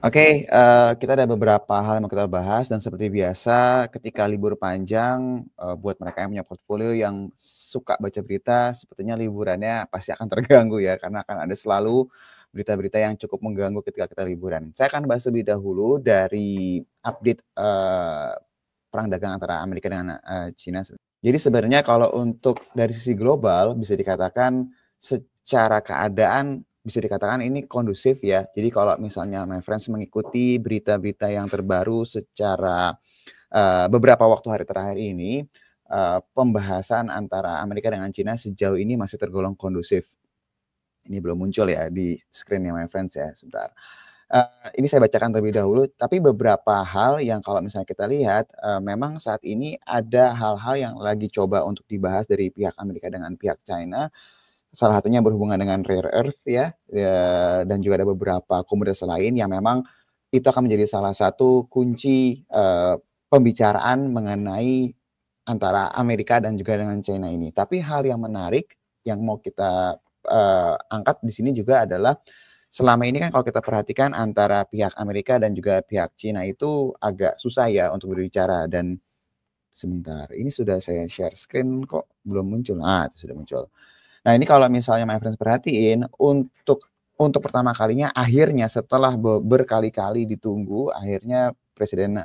Oke, kita ada beberapa hal yang mau kita bahas dan seperti biasa ketika libur panjang, buat mereka yang punya portfolio yang suka baca berita, sepertinya liburannya pasti akan terganggu ya, karena akan ada selalu berita-berita yang cukup mengganggu ketika kita liburan. Saya akan bahas lebih dahulu dari update, perang dagang antara Amerika dengan, China. Jadi sebenarnya kalau untuk dari sisi global bisa dikatakan secara keadaan bisa dikatakan ini kondusif ya. Jadi kalau misalnya my friends mengikuti berita-berita yang terbaru secara, beberapa waktu hari terakhir ini, pembahasan antara Amerika dengan China sejauh ini masih tergolong kondusif. Ini belum muncul ya di screen-nya my friends ya, sebentar. Ini saya bacakan terlebih dahulu, tapi beberapa hal yang kalau misalnya kita lihat, memang saat ini ada hal-hal yang lagi coba untuk dibahas dari pihak Amerika dengan pihak China, salah satunya berhubungan dengan rare earth ya, dan juga ada beberapa komoditas lain yang memang itu akan menjadi salah satu kunci, pembicaraan mengenai antara Amerika dan juga dengan China ini. Tapi hal yang menarik yang mau kita, angkat di sini juga adalah selama ini kan kalau kita perhatikan antara pihak Amerika dan juga pihak China itu agak susah ya untuk berbicara dan sebentar, ini sudah saya share screen kok belum muncul. Ah, itu sudah muncul. Nah, ini kalau misalnya my friends perhatiin, untuk pertama kalinya akhirnya setelah berkali-kali ditunggu, akhirnya Presiden,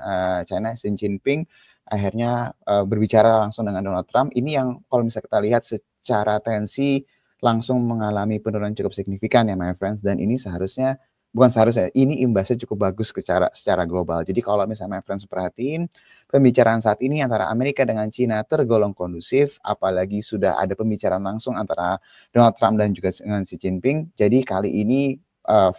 China Xi Jinping akhirnya, berbicara langsung dengan Donald Trump. Ini yang kalau misalnya kita lihat secara tensi langsung mengalami penurunan cukup signifikan ya my friends, dan ini seharusnya bukan seharusnya, ini imbasnya cukup bagus secara global. Jadi kalau misalnya my friends perhatiin, pembicaraan saat ini antara Amerika dengan China tergolong kondusif, apalagi sudah ada pembicaraan langsung antara Donald Trump dan juga dengan Xi Jinping. Jadi kali ini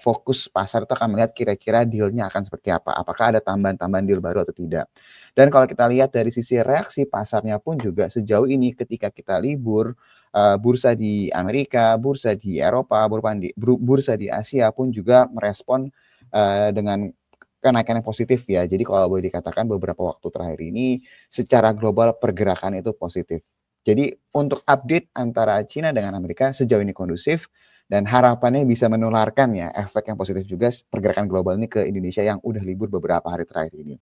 fokus pasar itu akan melihat kira-kira deal-nya akan seperti apa. Apakah ada tambahan-tambahan deal baru atau tidak. Dan kalau kita lihat dari sisi reaksi pasarnya pun juga sejauh ini ketika kita libur, bursa di Amerika, bursa di Eropa, bursa di Asia pun juga merespon dengan kenaikan yang positif ya. Jadi kalau boleh dikatakan beberapa waktu terakhir ini secara global pergerakan itu positif. Jadi untuk update antara China dengan Amerika sejauh ini kondusif dan harapannya bisa menularkan ya efek yang positif juga pergerakan global ini ke Indonesia yang udah libur beberapa hari terakhir ini.